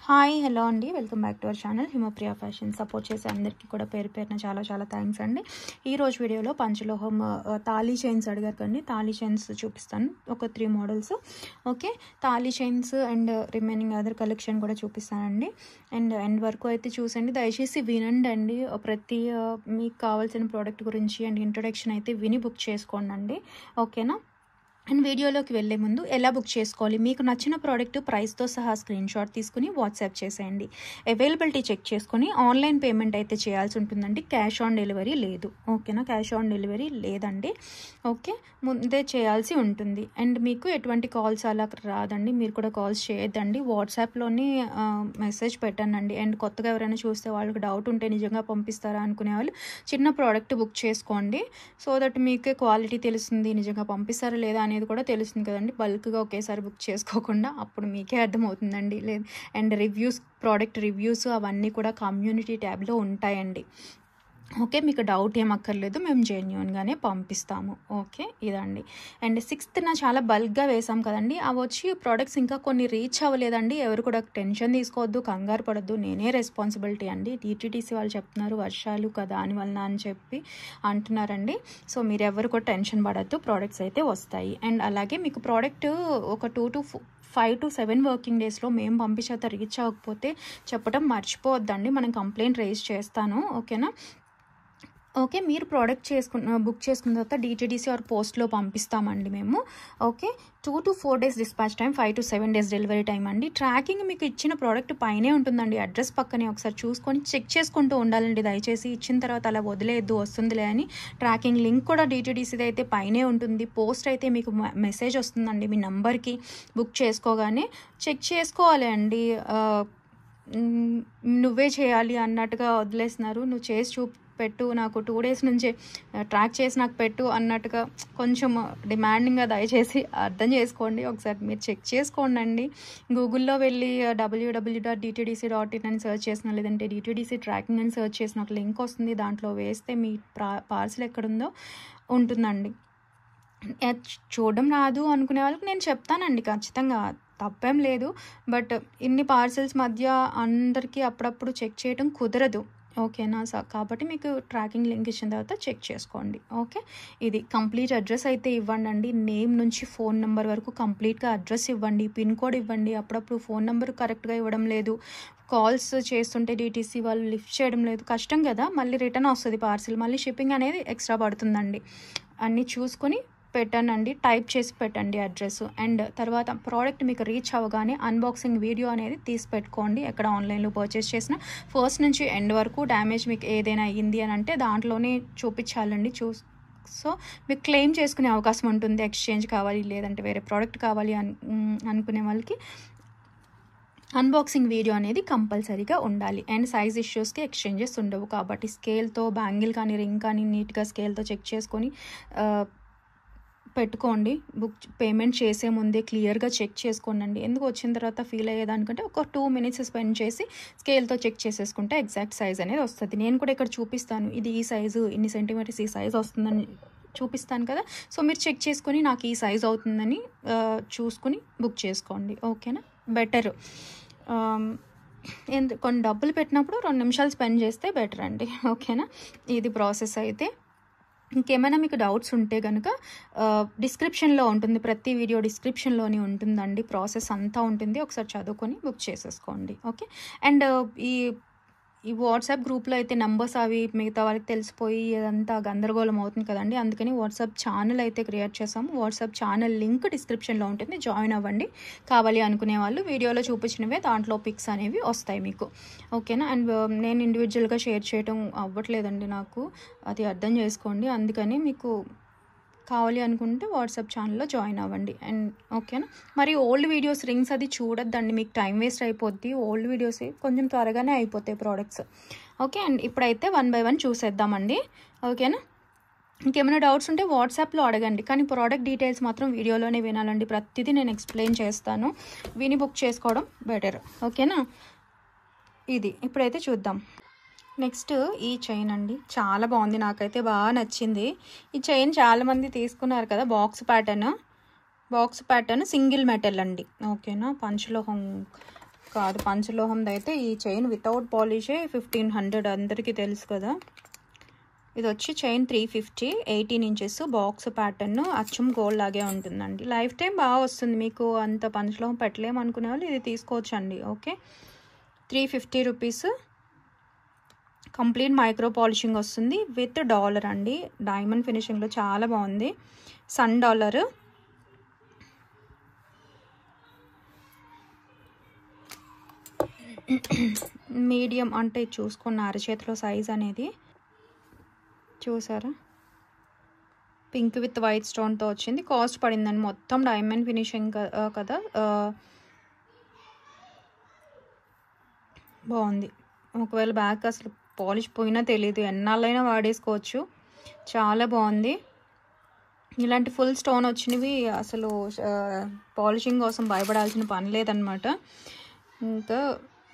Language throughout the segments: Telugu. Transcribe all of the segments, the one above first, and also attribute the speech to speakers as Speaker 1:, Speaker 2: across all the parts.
Speaker 1: హాయ్ హలో అండి, welcome back to our channel Himapriya fashion. Support చేసే అందరికీ కూడా పేరు పేరున చాలా చాలా థ్యాంక్స్ అండి. ఈరోజు వీడియోలో పంచలోహం తాళీ చైన్స్ అడిగారు కండి, తాళీ చైన్స్ చూపిస్తాను. ఒక 3 models. Okay, thali chains and remaining other collection కూడా చూపిస్తానండి. అండ్ ఎండ్ వరకు అయితే చూసండి, దయచేసి వినండి అండి. ప్రతి మీకు కావాల్సిన ప్రోడక్ట్ గురించి అండ్ ఇంట్రొడక్షన్ అయితే విని బుక్ చేసుకోండి అండి. ఓకేనా? అండ్ వీడియోలోకి వెళ్ళే ముందు ఎలా బుక్ చేసుకోవాలి, మీకు నచ్చిన ప్రోడక్ట్ ప్రైస్తో సహా స్క్రీన్ షాట్ తీసుకుని వాట్సాప్ చేసేయండి. అవైలబిలిటీ చెక్ చేసుకుని ఆన్లైన్ పేమెంట్ అయితే చేయాల్సి ఉంటుందండి. క్యాష్ ఆన్ డెలివరీ లేదు. ఓకేనా? క్యాష్ ఆన్ డెలివరీ లేదండి. ఓకే, ముందే చేయాల్సి ఉంటుంది. అండ్ మీకు ఎటువంటి కాల్స్ అలా రాదండి, మీరు కూడా కాల్స్ చేయొద్దండి. వాట్సాప్లోనే మెసేజ్ పెట్టానండి. అండ్ కొత్తగా ఎవరైనా చూస్తే వాళ్ళకి డౌట్ ఉంటే నిజంగా పంపిస్తారా అనుకునే వాళ్ళు చిన్న ప్రోడక్ట్ బుక్ చేసుకోండి. సో దట్ మీకే క్వాలిటీ తెలుస్తుంది, నిజంగా పంపిస్తారా లేదా అనేది కూడా తెలుస్తుంది కదండి. బల్క్గా ఒకేసారి బుక్ చేసుకోకుండా, అప్పుడు మీకే అర్థమవుతుందండి. లేదు, అండ్ రివ్యూస్, ప్రోడక్ట్ రివ్యూస్ అవన్నీ కూడా కమ్యూనిటీ ట్యాబ్లో ఉంటాయండి. ఓకే, మీకు డౌట్ ఏం అక్కర్లేదు, మేము జెన్యూన్గానే పంపిస్తాము. ఓకే, ఇదండి. అండ్ 6th చాలా బల్క్గా వేసాం కదండి, అవి వచ్చి ప్రోడక్ట్స్ ఇంకా కొన్ని రీచ్ అవ్వలేదండి. ఎవరు కూడా టెన్షన్ తీసుకోవద్దు, కంగారు పడద్దు, నేనే రెస్పాన్సిబిలిటీ అండి. DTDC వాళ్ళు చెప్తున్నారు వర్షాలు కదా దానివల్ల అని చెప్పి అంటున్నారండి. సో మీరు ఎవరు కూడా టెన్షన్ పడద్దు, ప్రోడక్ట్స్ అయితే వస్తాయి. అండ్ అలాగే మీకు ప్రోడక్ట్ ఒక 5 to 7 వర్కింగ్ డేస్లో మేము పంపించేంత రీచ్ అవ్వకపోతే చెప్పడం మర్చిపోవద్దండి, మనం కంప్లైంట్ రేజ్ చేస్తాను. ఓకేనా? ఓకే, మీరు ప్రోడక్ట్ బుక్ చేసుకున్న తర్వాత DTDC ఆర్ పోస్ట్లో పంపిస్తామండి మేము. Okay, 2 to 4 days dispatch time, 5 to 7 days delivery time అండి. ట్రాకింగ్ మీకు ఇచ్చిన ప్రోడక్ట్ పైనే ఉంటుందండి, అడ్రస్ పక్కనే. ఒకసారి చూసుకొని చెక్ చేసుకుంటూ ఉండాలండి దయచేసి. ఇచ్చిన తర్వాత అలా వదిలేయద్దు, వస్తుందిలే అని. ట్రాకింగ్ లింక్ కూడా DTDCది అయితే పైనే ఉంటుంది. పోస్ట్ అయితే మీకు మెసేజ్ వస్తుందండి మీ నంబర్కి. బుక్ చేసుకోగానే చెక్ చేసుకోవాలి అండి. నువ్వే చేయాలి అన్నట్టుగా వదిలేస్తున్నారు. నువ్వు చేసి పెట్టు, నాకు 2 days నుంచి ట్రాక్ చేసి నాకు పెట్టు అన్నట్టుగా కొంచెం డిమాండింగ్గా దయచేసి అర్థం చేసుకోండి. ఒకసారి మీరు చెక్ చేసుకోండి అండి. గూగుల్లో వెళ్ళి www.dtdc.in అని సెర్చ్ చేసిన, లేదంటే DTDC ట్రాకింగ్ అని సెర్చ్ చేసిన ఒక లింక్ వస్తుంది, దాంట్లో వేస్తే మీ పార్సిల్ ఎక్కడుందో ఉంటుందండి. చూడడం రాదు అనుకునే వాళ్ళకి నేను చెప్తానండి, ఖచ్చితంగా తప్పేం లేదు. బట్ ఇన్ని పార్సిల్స్ మధ్య అందరికీ అప్పుడప్పుడు చెక్ చేయడం కుదరదు. ఓకేనా? కాబట్టి మీకు ట్రాకింగ్ లింక్ ఇచ్చిన తర్వాత చెక్ చేసుకోండి. ఓకే, ఇది కంప్లీట్ అడ్రస్ అయితే ఇవ్వండి అండి. నేమ్ నుంచి ఫోన్ నెంబర్ వరకు కంప్లీట్గా అడ్రస్ ఇవ్వండి, పిన్ కోడ్ ఇవ్వండి. అప్పుడప్పుడు ఫోన్ నెంబర్ కరెక్ట్గా ఇవ్వడం లేదు, కాల్స్ చేస్తుంటే DTC వాళ్ళు లిఫ్ట్ చేయడం లేదు, కష్టం కదా. మళ్ళీ రిటర్న్ వస్తుంది పార్సిల్, మళ్ళీ షిప్పింగ్ అనేది ఎక్స్ట్రా పడుతుందండి. అన్నీ చూసుకొని పెట్టానండి, టైప్ చేసి పెట్టండి అడ్రస్. అండ్ తర్వాత ప్రోడక్ట్ మీకు రీచ్ అవ్వగానే అన్బాక్సింగ్ వీడియో అనేది తీసి పెట్టుకోండి. ఎక్కడ ఆన్లైన్లో పర్చేస్ చేసినా ఫస్ట్ నుంచి ఎండ్ వరకు డ్యామేజ్ మీకు ఏదైనా అయ్యింది అని అంటే దాంట్లోనే చూపించాలండి. సో మీకు క్లెయిమ్ చేసుకునే అవకాశం ఉంటుంది. ఎక్స్చేంజ్ కావాలి, లేదంటే వేరే ప్రోడక్ట్ కావాలి అనుకునే వాళ్ళకి అన్బాక్సింగ్ వీడియో అనేది కంపల్సరీగా ఉండాలి. అండ్ సైజ్ ఇష్యూస్కి ఎక్స్చేంజెస్ ఉండవు కాబట్టి స్కేల్తో, బ్యాంగిల్ కానీ రింగ్ కానీ నీట్గా స్కేల్తో చెక్ చేసుకొని పెట్టుకోండి. పేమెంట్ చేసే ముందే క్లియర్గా చెక్ చేసుకోండి. ఎందుకు వచ్చిన తర్వాత ఫీల్ అయ్యేదానికంటే ఒక 2 minutes స్పెండ్ చేసి స్కేల్తో చెక్ చేసేసుకుంటే ఎగ్జాక్ట్ సైజ్ అనేది వస్తుంది. నేను కూడా ఇక్కడ చూపిస్తాను, ఇది ఈ సైజు, ఇన్ని సెంటీమీటర్స్ ఈ సైజ్ వస్తుందని చూపిస్తాను కదా. సో మీరు చెక్ చేసుకొని నాకు ఈ సైజ్ అవుతుందని చూసుకుని బుక్ చేసుకోండి. ఓకేనా? బెటర్. కొన్ని డబ్బులు పెట్టినప్పుడు 2 నిమిషాలు స్పెండ్ చేస్తే బెటర్ అండి. ఓకేనా? ఇది ప్రాసెస్ అయితే. ఇంకేమైనా మీకు డౌట్స్ ఉంటే కనుక డిస్క్రిప్షన్లో ఉంటుంది, ప్రతి వీడియో డిస్క్రిప్షన్లోనే ఉంటుందండి. ప్రాసెస్ అంతా ఉంటుంది, ఒకసారి చదువుకొని బుక్ చేసేసుకోండి. ఓకే, అండ్ ఈ వాట్సాప్ గ్రూప్లో అయితే నెంబర్స్ అవి మిగతా వాళ్ళకి తెలిసిపోయి అదంతా గందరగోళం అవుతుంది కదండి. అందుకని వాట్సాప్ ఛానల్ అయితే క్రియేట్ చేసాము. వాట్సాప్ ఛానల్ లింక్ డిస్క్రిప్షన్లో ఉంటుంది, జాయిన్ అవ్వండి. కావాలి అనుకునే వాళ్ళు వీడియోలో చూపించినవే దాంట్లో పిక్స్ అనేవి వస్తాయి మీకు. ఓకేనా? అండ్ నేను ఇండివిజువల్గా షేర్ చేయడం అవ్వట్లేదండి నాకు, అది అర్థం చేసుకోండి. అందుకని మీకు కావాలి అనుకుంటే వాట్సాప్ ఛానల్లో జాయిన్ అవ్వండి. అండ్ ఓకేనా? మరి ఓల్డ్ వీడియోస్ రింగ్స్ అది చూడొద్దండి, మీకు టైం వేస్ట్ అయిపోద్ది. ఓల్డ్ వీడియోస్ కొంచెం త్వరగానే అయిపోతాయి ప్రోడక్ట్స్. ఓకే, అండ్ ఇప్పుడైతే 1 by 1 చూసేద్దామండి. ఓకేనా? ఇంకేమైనా డౌట్స్ ఉంటే వాట్సాప్లో అడగండి, కానీ ప్రోడక్ట్ డీటెయిల్స్ మాత్రం వీడియోలోనే వినాలండి. ప్రతిదీ నేను ఎక్స్ప్లెయిన్ చేస్తాను, విని బుక్ చేసుకోవడం బెటర్. ఓకేనా? ఇది ఇప్పుడైతే చూద్దాం. నెక్స్ట్ ఈ చైన్ అండి, చాలా బాగుంది, నాకైతే బాగా నచ్చింది. ఈ చైన్ చాలామంది తీసుకున్నారు కదా. బాక్స్ ప్యాటర్న్ సింగిల్ మెటల్ అండి. ఓకేనా? పంచలోహం కాదు, పంచలోహంది అయితే ఈ చైన్ వితౌట్ పాలిషే 1500 అందరికీ తెలుసు కదా. ఇది వచ్చి చైన్ 350, 18 ఇంచెస్ బాక్స్ ప్యాటర్న్, అచ్చం గోల్డ్ లాగే ఉంటుందండి. లైఫ్ టైం బాగా వస్తుంది. మీకు అంత పంచలోహం పెట్టలేము అనుకునే వాళ్ళు ఇది తీసుకోవచ్చండి. Okay, 350 rupees. Complete micro polishing వస్తుంది విత్ డాలర్ అండి. డైమండ్ ఫినిషింగ్లో చాలా బాగుంది. Sun dollar. మీడియం అంటే చూసుకున్న అరచేతిలో సైజ్ అనేది చూసారా, పింక్ విత్ వైట్ స్టోన్తో వచ్చింది. కాస్ట్ పడిందండి. మొత్తం డైమండ్ ఫినిషింగ్ కదా, బాగుంది. ఒకవేళ బ్యాక్ అసలు పాలిష్ పోయినా తెలియదు, ఎన్నాళ్ళైనా వాడేసుకోవచ్చు. చాలా బాగుంది. ఇలాంటి ఫుల్ స్టోన్ వచ్చినవి అసలు పాలిషింగ్ కోసం భయపడాల్సిన పని లేదనమాట. ఇంకా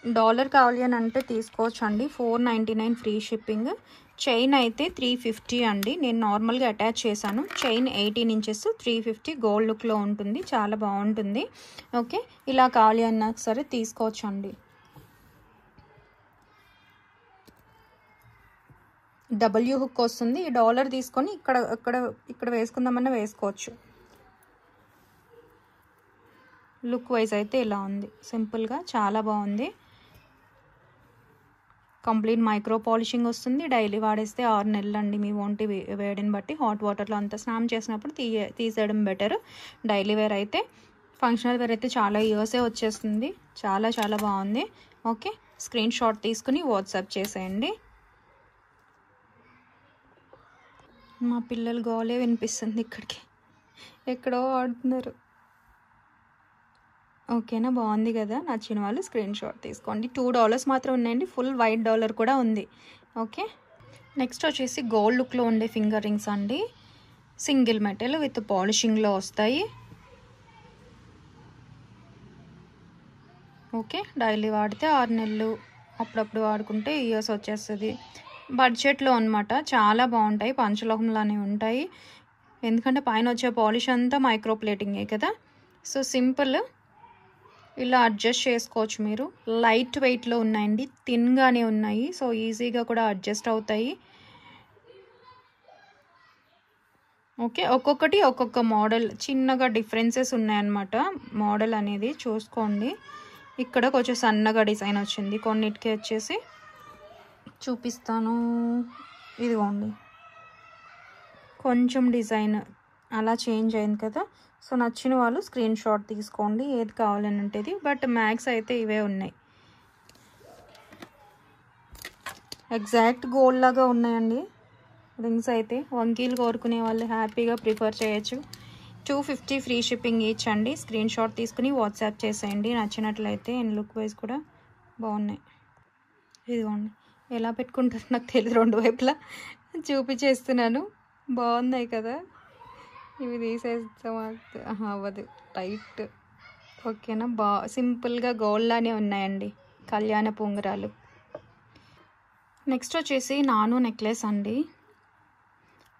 Speaker 1: డాలర్ కావాలి అని అంటే తీసుకోవచ్చు అండి. 499 ఫ్రీ షిప్పింగ్. చైన్ అయితే 350 అండి. నేను నార్మల్గా అటాచ్ చేశాను. చైన్ 18 ఇంచెస్ 350 గోల్డ్ లుక్లో ఉంటుంది. చాలా బాగుంటుంది. ఓకే, ఇలా కావాలి అన్నా సరే తీసుకోవచ్చు అండి. డబ్ల్యూ హుక్ వస్తుంది. ఈ డాలర్ తీసుకొని ఇక్కడ వేసుకుందామన్నా వేసుకోవచ్చు. లుక్ వైజ్ అయితే ఇలా ఉంది, సింపుల్గా చాలా బాగుంది. కంప్లీట్ మైక్రో పాలిషింగ్ వస్తుంది. డైలీ వాడేస్తే 6 నెలలు అండి. మీ ఒంటి వేడిని బట్టి హాట్ వాటర్లో అంతా స్నానం చేసినప్పుడు తీసేయడం బెటర్. డైలీ వేర్ అయితే, ఫంక్షనల్ వేర్ అయితే చాలా ఇయర్సే వచ్చేస్తుంది. చాలా చాలా బాగుంది. ఓకే, స్క్రీన్ షాట్ తీసుకుని వాట్సాప్ చేసేయండి. మా పిల్లలు గోలే వినిపిస్తుంది, ఇక్కడికి ఎక్కడో ఆడుతున్నారు. ఓకేనా, బాగుంది కదా. నచ్చిన వాళ్ళు స్క్రీన్ షాట్ తీసుకోండి. $2 మాత్రం ఉన్నాయండి. ఫుల్ వైట్ డాలర్ కూడా ఉంది. ఓకే, నెక్స్ట్ వచ్చేసి గోల్డ్ లుక్లో ఉండే ఫింగర్ రింగ్స్ అండి. సింగిల్ మెటల్ విత్ పాలిషింగ్లో వస్తాయి. ఓకే, డైలీ వాడితే 6 నెలలు, అప్పుడప్పుడు వాడుకుంటే ఇయర్స్ వచ్చేస్తుంది. బడ్జెట్లో అనమాట. చాలా బాగుంటాయి. పంచలోహంలానే ఉంటాయి. ఎందుకంటే పైన వచ్చే పాలిష్ అంతా మైక్రో ప్లేటింగే కదా. సో సింపుల్, ఇలా అడ్జస్ట్ చేసుకోవచ్చు మీరు. లైట్ వెయిట్లో ఉన్నాయండి, థిన్గానే ఉన్నాయి. సో ఈజీగా కూడా అడ్జస్ట్ అవుతాయి. ఓకే, ఒక్కొక్కటి ఒక్కొక్క మోడల్, చిన్నగా డిఫరెన్సెస్ ఉన్నాయన్నమాట. మోడల్ అనేది చూసుకోండి. ఇక్కడ కొంచెం సన్నగా డిజైన్ వచ్చింది. కొన్నిటికి వచ్చేసి చూపిస్తాను. ఇదిగోండి, కొంచెం డిజైన్ అలా చేంజ్ అయింది కదా. సో నచ్చిన వాళ్ళు స్క్రీన్ షాట్ తీసుకోండి, ఏది కావాలని ఉంటుంది. బట్ మ్యాక్స్ అయితే ఇవే ఉన్నాయి. ఎగ్జాక్ట్ గోల్డ్ లాగా ఉన్నాయండి రింగ్స్ అయితే. వంకీలు కోరుకునే వాళ్ళు హ్యాపీగా ప్రిఫర్ చేయొచ్చు. 250 ఫ్రీ షిప్పింగ్ ఈచ్ అండి. స్క్రీన్ షాట్ తీసుకుని వాట్సాప్ చేసేయండి నచ్చినట్లయితే. అండ్ లుక్ వైజ్ కూడా బాగున్నాయి. ఇదిగోండి, ఎలా పెట్టుకుంటారు నాకు తెలియదు. 2 వైపులా చూపించేస్తున్నాను. బాగున్నాయి కదా. ఇవి తీసేస్తాం అవ్వదు, టైట్. ఓకేనా, సింపుల్గా గోల్డ్లానే ఉన్నాయండి కళ్యాణ పుంగరాలు. నెక్స్ట్ వచ్చేసి నాను నెక్లెస్ అండి.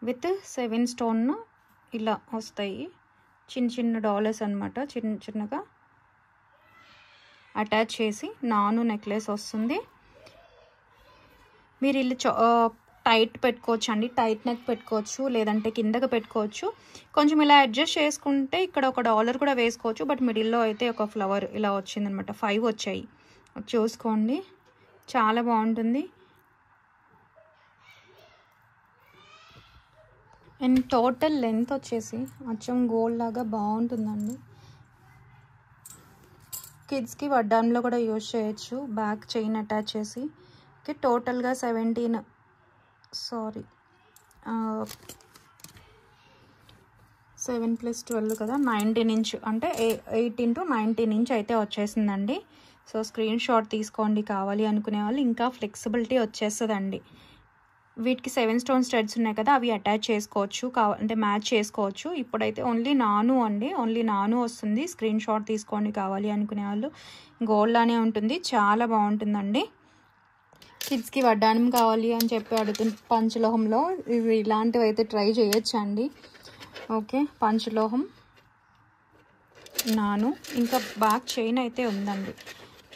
Speaker 1: విత్ 7 స్టోన్ ఇలా వస్తాయి. చిన్న చిన్న డాలర్స్ అనమాట. చిన్నగా అటాచ్ చేసి నాను నెక్లెస్ వస్తుంది. మీరు ఇల్లు టైట్ పెట్టుకోవచ్చు అండి. టైట్ నెక్ పెట్టుకోవచ్చు, లేదంటే కిందగా పెట్టుకోవచ్చు. కొంచెం ఇలా అడ్జస్ట్ చేసుకుంటే ఇక్కడ ఒక డాలర్ కూడా వేసుకోవచ్చు. బట్ మిడిల్లో అయితే ఒక ఫ్లవర్ ఇలా వచ్చిందనమాట. 5 వచ్చాయి, చూసుకోండి. చాలా బాగుంటుంది. అండ్ టోటల్ లెంత్ వచ్చేసి అచ్చం గోల్డ్ లాగా బాగుంటుందండి. కిడ్స్కి వడ్డాన్లో కూడా యూజ్ చేయొచ్చు. బ్యాక్ చైన్ అటాచ్ చేసి. ఓకే, టోటల్గా 7 + 12 కదా, 19 ఇంచ్ అంటే 18 to 19 ఇంచ్ అయితే వచ్చేసిందండి. సో స్క్రీన్ షాట్ తీసుకోండి కావాలి అనుకునే వాళ్ళు. ఇంకా ఫ్లెక్సిబిలిటీ వచ్చేస్తుందండి. వీటికి 7 స్టోన్ స్టడ్స్ ఉన్నాయి కదా, అవి అటాచ్ చేసుకోవచ్చు, అంటే మ్యాచ్ చేసుకోవచ్చు. ఇప్పుడైతే ఓన్లీ నాను అండి, ఓన్లీ నాను వస్తుంది. స్క్రీన్ షాట్ తీసుకోండి కావాలి అనుకునే వాళ్ళు. గోల్డ్లానే ఉంటుంది, చాలా బాగుంటుందండి. కిడ్స్కి వడ్డానం కావాలి అని చెప్పి అడుగుతుంది పంచలోహంలో. ఇవి ఇలాంటివి అయితే ట్రై చేయొచ్చు అండి. ఓకే, పంచలోహం నాను. ఇంకా బ్యాక్ చైన్ అయితే ఉందండి,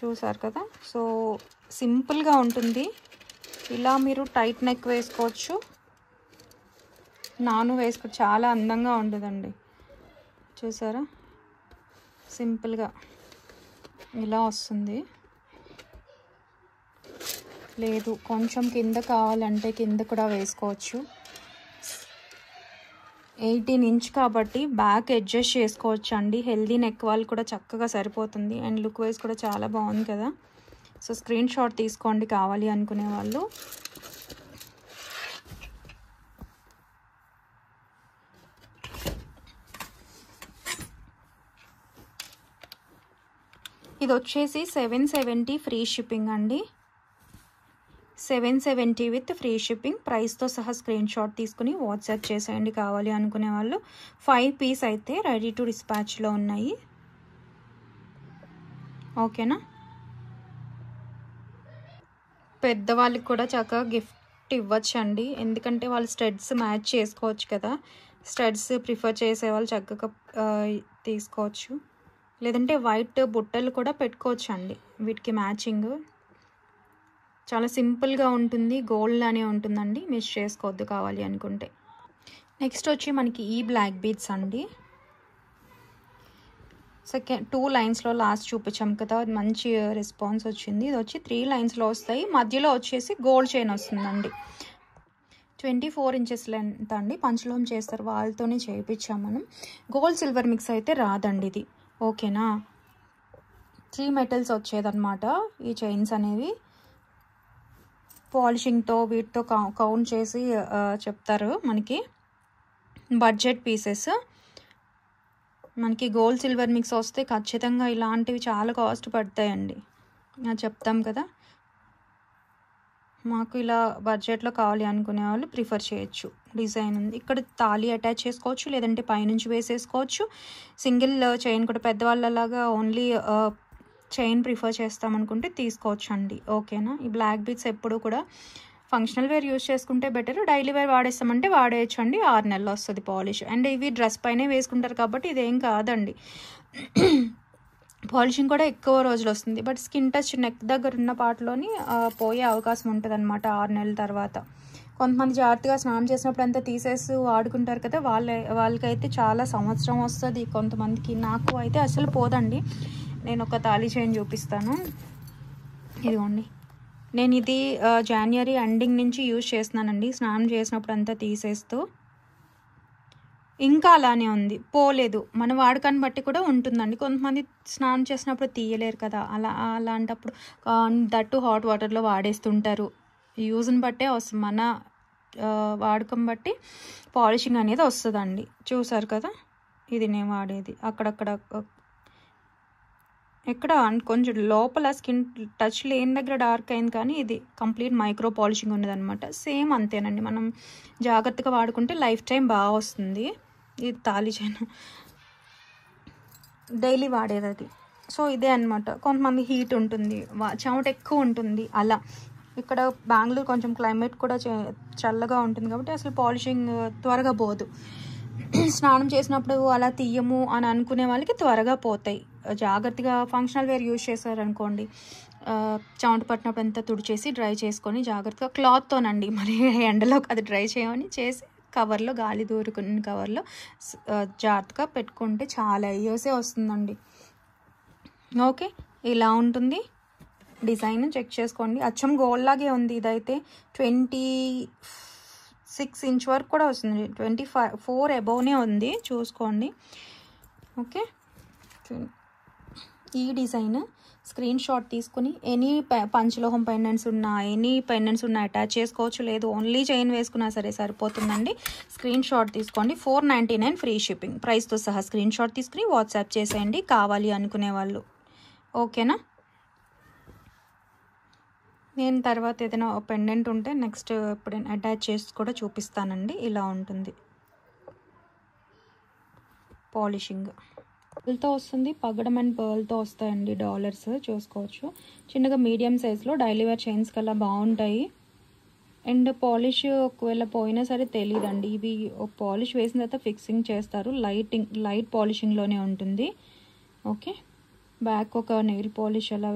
Speaker 1: చూసారు కదా. సో సింపుల్గా ఉంటుంది. ఇలా మీరు టైట్ నెక్ వేసుకోవచ్చు, నాను వేసుకో, చాలా అందంగా ఉంటుందండి. చూసారా, సింపుల్గా ఇలా వస్తుంది. లేదు కొంచెం కింద కావాలంటే కింద కూడా వేసుకోవచ్చు. 18 ఇంచ్ కాబట్టి బ్యాక్ అడ్జస్ట్ చేసుకోవచ్చు అండి. హెల్దీ నెక్ వాళ్ళు కూడా చక్కగా సరిపోతుంది. అండ్ లుక్ వైజ్ కూడా చాలా బాగుంది కదా. సో స్క్రీన్ షాట్ తీసుకోండి కావాలి అనుకునే వాళ్ళు. ఇది వచ్చేసి 770 ఫ్రీ షిప్పింగ్ అండి. 770 విత్ ఫ్రీ షిప్పింగ్. ప్రైస్తో సహా స్క్రీన్ షాట్ తీసుకుని వాట్సాప్ చేసేయండి కావాలి అనుకునే వాళ్ళు. 5 పీస్ అయితే రెడీ టు డిస్పాచ్లో ఉన్నాయి. ఓకేనా. పెద్దవాళ్ళకి కూడా చక్కగా గిఫ్ట్ ఇవ్వచ్చు అండి, ఎందుకంటే వాళ్ళు స్టడ్స్ మ్యాచ్ చేసుకోవచ్చు కదా. స్టడ్స్ ప్రిఫర్ చేసే వాళ్ళు చక్కగా తీసుకోవచ్చు. లేదంటే వైట్ బుట్టలు కూడా పెట్టుకోవచ్చు అండి వీటికి మ్యాచింగ్. చాలా సింపుల్గా ఉంటుంది, గోల్డ్ లానే ఉంటుందండి, మిస్ చేసుకోవద్దు కావాలి అనుకుంటే. నెక్స్ట్ వచ్చి మనకి ఈ బ్లాక్ బీడ్స్ అండి. సెకండ్ 2 లైన్స్లో లాస్ట్ చూపించాం కదా, మంచి రెస్పాన్స్ వచ్చింది. ఇది వచ్చి 3 లైన్స్లో వస్తాయి. మధ్యలో వచ్చేసి గోల్డ్ చైన్ వస్తుందండి. 24 ఇంచెస్ లెంత్ అండి. పంచలోహం చేస్తారు, వాళ్ళతోనే చేయించాం మనం. గోల్డ్ సిల్వర్ మిక్స్ అయితే రాదండి ఇది. ఓకేనా. 3 మెటల్స్ వచ్చేదన్నమాట ఈ చైన్స్ అనేవి. పాలిషింగ్తో వీటితో కౌంట్ చేసి చెప్తారు మనకి. బడ్జెట్ పీసెస్ మనకి గోల్డ్ సిల్వర్ మిక్స్ వస్తే ఖచ్చితంగా ఇలాంటివి చాలా కాస్ట్ పడతాయండి, చెప్తాం కదా. మాకు ఇలా బడ్జెట్లో కావాలి అనుకునే వాళ్ళు ప్రిఫర్ చేయొచ్చు. డిజైన్ ఉంది ఇక్కడ, తాళి అటాచ్ చేసుకోవచ్చు, లేదంటే పైనుంచి వేసేసుకోవచ్చు. సింగిల్ చైన్ కూడా పెద్దవాళ్ళలాగా ఓన్లీ చైన్ ప్రిఫర్ చేస్తామనుకుంటే తీసుకోవచ్చు అండి. ఓకేనా. ఈ బ్లాక్ బీడ్స్ ఎప్పుడు కూడా ఫంక్షనల్ వేర్ యూస్ చేసుకుంటే బెటర్. డైలీ వేర్ వాడేస్తామంటే వాడేయచ్చు అండి. 6 నెలలు వస్తుంది పాలిష్. అండ్ ఇవి డ్రెస్ పైనే వేసుకుంటారు కాబట్టి ఇదేం కాదండి. పాలిషింగ్ కూడా ఎక్కువ రోజులు వస్తుంది. బట్ స్కిన్ టచ్ నెక్ దగ్గర ఉన్న పార్ట్లోని పోయే అవకాశం ఉంటుంది అనమాట 6 నెలల తర్వాత. కొంతమంది జాగ్రత్తగా స్నానం చేసినప్పుడు అంతా తీసేసి వాడుకుంటారు కదా, వాళ్ళకైతే చాలా సంవత్సరం వస్తుంది. కొంతమందికి, నాకు అయితే అసలు పోదండి. నేను ఒక తాళి చైన్ చూపిస్తాను, ఇదిగోండి. నేను ఇది జనవరి ఎండింగ్ నుంచి యూజ్ చేస్తున్నానండి. స్నానం చేసినప్పుడు అంతా తీసేస్తూ ఇంకా అలానే ఉంది, పోలేదు. మన వాడకాన్ని బట్టి కూడా ఉంటుందండి. కొంతమంది స్నానం చేసినప్పుడు తీయలేరు కదా, అలాంటప్పుడు దట్టు హాట్ వాటర్లో వాడేస్తుంటారు. యూజ్ని బట్టే వస్తుంది, మన వాడకం బట్టి పాలిషింగ్ అనేది వస్తుందండి. చూసారు కదా, ఇది నేను వాడేది. అక్కడక్కడ ఎక్కడ కొంచెం లోపల స్కిన్ టచ్ లేని దగ్గర డార్క్ అయింది, కానీ ఇది కంప్లీట్ మైక్రో పాలిషింగ్ ఉన్నదనమాట. సేమ్ అంతేనండి, మనం జాగ్రత్తగా వాడుకుంటే లైఫ్ టైం బాగా వస్తుంది. ఇది తాళి చైన్ డైలీ వాడేది అది. సో ఇదే అనమాట. కొంతమంది హీట్ ఉంటుంది, చెమట ఎక్కువ ఉంటుంది అలా. ఇక్కడ బెంగళూరు కొంచెం క్లైమేట్ కూడా చల్లగా ఉంటుంది కాబట్టి అసలు పాలిషింగ్ త్వరగా పోదు. స్నానం చేసినప్పుడు అలా తీయము అని అనుకునే వాళ్ళకి త్వరగా పోతాయి. జాగ్రత్తగా ఫంక్షనల్ వేర్ యూజ్ చేశారనుకోండి, చెమట పట్టినప్పుడు అంతా తుడిచేసి డ్రై చేసుకొని జాగ్రత్తగా క్లాత్తోనండి, మరి ఎండలో అది డ్రై చేయమని చేసి కవర్లో, గాలి దూరుకున్న కవర్లో జాగ్రత్తగా పెట్టుకుంటే చాలా ఇయర్సే వస్తుందండి. ఓకే, ఇలా ఉంటుంది డిజైన్. చెక్ చేసుకోండి, అచ్చం గోల్డ్ లాగే ఉంది. ఇదైతే 26 ఇంచ్ వరకు కూడా వస్తుంది, 24 అబోవ్నే ఉంది, చూసుకోండి. ఓకే, ఈ డిజైన్ స్క్రీన్ షాట్ తీసుకుని ఎనీ పంచలోహం పెండెంట్స్ ఉన్నా, ఎనీ పెండెంట్స్ ఉన్నా అటాచ్ చేసుకోవచ్చు. లేదు ఓన్లీ చైన్ వేసుకున్నా సరే సరిపోతుందండి. స్క్రీన్ షాట్ తీసుకోండి. 499 ఫ్రీ షిప్పింగ్. ప్రైస్తో సహా స్క్రీన్ షాట్ తీసుకుని వాట్సాప్ చేసేయండి కావాలి అనుకునే వాళ్ళు. ఓకేనా. నేను తర్వాత ఏదైనా పెండెంట్ ఉంటే నెక్స్ట్ ఎప్పుడైనా అటాచ్ చేసి కూడా చూపిస్తానండి. ఇలా ఉంటుంది పాలిషింగ్. పర్ల్తో వస్తుంది, పగడం అండ్ పర్ల్తో వస్తాయండి డాలర్స్, చూసుకోవచ్చు. చిన్నగా మీడియం సైజ్లో డైలీ వేర్ చైన్స్ కల్లా బాగుంటాయి. అండ్ పాలిష్ ఒకవేళ పోయినా సరే తెలియదండి. ఇవి పాలిష్ వేసిన తర్వాత ఫిక్సింగ్ చేస్తారు, లైట్ పాలిషింగ్లోనే ఉంటుంది. ఓకే, బ్యాక్ ఒక నెయిల్ పాలిష్ అలా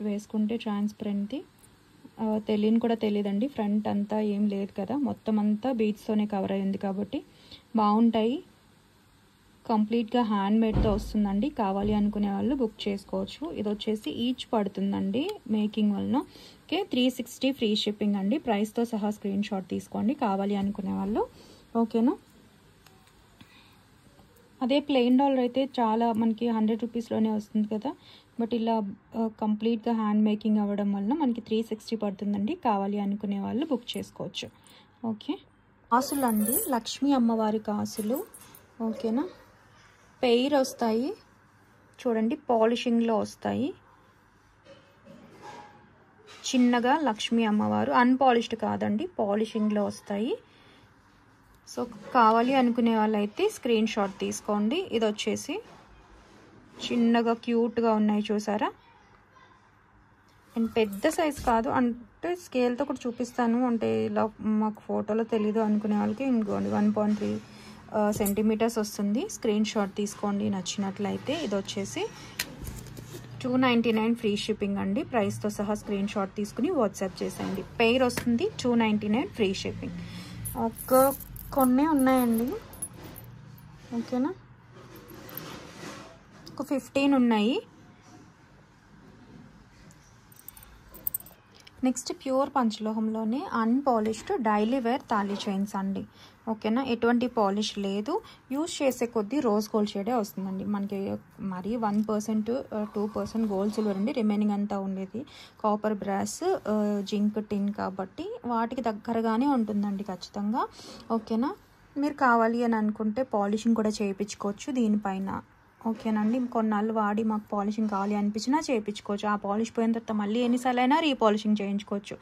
Speaker 1: వేసుకుంటే ట్రాన్స్పరెంట్ది తెలియని కూడా తెలియదండి. ఫ్రంట్ అంతా ఏం లేదు కదా, మొత్తం అంతా బీడ్స్తోనే కవర్ అయ్యింది కాబట్టి బాగుంటాయి. కంప్లీట్గా హ్యాండ్ మేడ్తో వస్తుందండి. కావాలి అనుకునే వాళ్ళు బుక్ చేసుకోవచ్చు. ఇది వచ్చేసి ఈచ్ పడుతుందండి మేకింగ్ వలన. ఓకే, 360 ఫ్రీ షిప్పింగ్ అండి. ప్రైస్తో సహా స్క్రీన్ షాట్ తీసుకోండి కావాలి అనుకునే వాళ్ళు. ఓకేనా, అదే ప్లెయిన్ డాలర్ అయితే చాలా మనకి 100 రూపీస్లోనే వస్తుంది కదా, బట్ ఇలా కంప్లీట్గా హ్యాండ్ మేకింగ్ అవ్వడం వల్ల మనకి 360 పడుతుందండి. కావాలి అనుకునే వాళ్ళు బుక్ చేసుకోవచ్చు. ఓకే, కాసులు అండి, లక్ష్మీ అమ్మవారి కాసులు. ఓకేనా, పెయిర్ వస్తాయి చూడండి, పాలిషింగ్లో వస్తాయి. చిన్నగా లక్ష్మీ అమ్మవారు, అన్పాలిష్డ్ కాదండి, పాలిషింగ్లో వస్తాయి. సో కావాలి అనుకునే వాళ్ళైతే స్క్రీన్ షాట్ తీసుకోండి. ఇది వచ్చేసి చిన్నగా క్యూట్గా ఉన్నాయి చూసారా, అండ్ పెద్ద సైజ్ కాదు, అంటే స్కేల్తో కూడా చూపిస్తాను, అంటే ఇలా మాకు ఫోటోలో తెలీదు అనుకునే వాళ్ళకి ఇంకోండి 1.3 సెంటీమీటర్స్ వస్తుంది. స్క్రీన్ షాట్ తీసుకోండి నచ్చినట్లయితే. ఇది వచ్చేసి 299 ఫ్రీ షిప్పింగ్ అండి. ప్రైస్తో సహా స్క్రీన్ షాట్ తీసుకుని వాట్సాప్ చేసేయండి. పెయిర్ వస్తుంది 299 ఫ్రీ షిప్పింగ్. కొన్ని ఉన్నాయండి. ఓకేనా, ఒక 15 ఉన్నాయి. నెక్స్ట్ ప్యూర్ పంచలోహంలోనే అన్పాలిష్డ్ డైలీ వేర్ తాళీ చైన్స్ అండి. ఓకేనా, ఎటువంటి పాలిష్ లేదు. యూజ్ చేసే కొద్దీ రోజ్ గోల్డ్ షేడే వస్తుందండి. మనకి మరీ 1% 2% గోల్డ్ సిల్వర్ అండి, రిమైనింగ్ అంతా ఉండేది కాపర్, బ్రాస్, జింక్, టిన్ కాబట్టి వాటికి దగ్గరగానే ఉంటుందండి ఖచ్చితంగా. ఓకేనా, మీరు కావాలి అని అనుకుంటే పాలిషింగ్ కూడా చేయించుకోవచ్చు దీనిపైన. ఓకేనండి, కొన్నాళ్ళు వాడి మాకు పాలిషింగ్ కావాలి అనిపించినా చేయించుకోవచ్చు. ఆ పాలిష్ పోయిన తర్వాత మళ్ళీ ఎన్నిసార్లు అయినా రీపాలిషింగ్ చేయించుకోవచ్చు.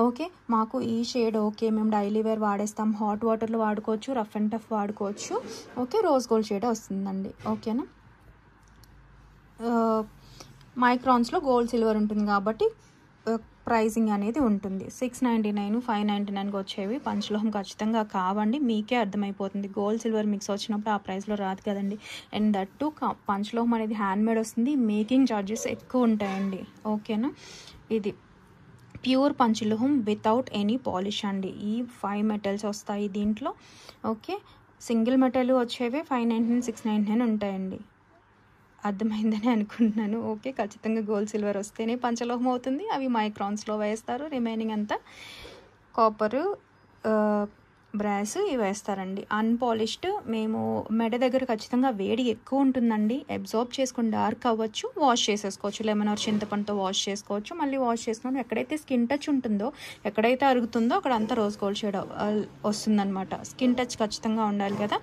Speaker 1: ఓకే, మాకు ఈ షేడ్ ఓకే, మేము డైలీ వేర్ వాడేస్తాం, హాట్ వాటర్లో వాడుకోవచ్చు, రఫ్ అండ్ టఫ్ వాడుకోవచ్చు. ఓకే, రోజ్ గోల్డ్ షేడ్ వస్తుందండి. ఓకేనా, మైక్రాన్స్లో గోల్డ్ సిల్వర్ ఉంటుంది కాబట్టి ప్రైజింగ్ అనేది ఉంటుంది. 699 599కి వచ్చేవి పంచలోహం ఖచ్చితంగా కావండి. మీకే అర్థమైపోతుంది, గోల్డ్ సిల్వర్ మిక్స్ వచ్చినప్పుడు ఆ ప్రైస్లో రాదు కదండి. అండ్ దట్టు పంచలోహం అనేది హ్యాండ్మేడ్ వస్తుంది, మేకింగ్ ఛార్జెస్ ఎక్కువ ఉంటాయండి. ఓకేనా, ఇది ప్యూర్ పంచలోహం వితౌట్ ఎనీ పాలిష్ అండి. ఈ 5 మెటల్స్ వస్తాయి దీంట్లో. ఓకే, సింగిల్ మెటల్ వచ్చేవి 599 699 ఉంటాయండి. అర్థమైందని అనుకుంటున్నాను. ఓకే, ఖచ్చితంగా గోల్డ్ సిల్వర్ వస్తేనే పంచలోహం అవుతుంది. అవి మైక్రాన్స్లో వేస్తారు, రిమైనింగ్ అంతా కాపరు, బ్రాస్ ఇవి వేస్తారండి. అన్పాలిష్డ్ మేము మెడ దగ్గర ఖచ్చితంగా వేడి ఎక్కువ ఉంటుందండి, అబ్జార్బ్ చేసుకుని డార్క్ అవ్వచ్చు. వాష్ చేసేసుకోవచ్చు, లెమన్ ఆర్ చింతపండుతో వాష్ చేసుకోవచ్చు. మళ్ళీ వాష్ చేసుకుని ఎక్కడైతే స్కిన్ టచ్ ఉంటుందో, ఎక్కడైతే అరుగుతుందో అక్కడ అంతా రోజ్ గోల్డ్ షేడ్ వస్తుందన్నమాట. స్కిన్ టచ్ ఖచ్చితంగా ఉండాలి కదా.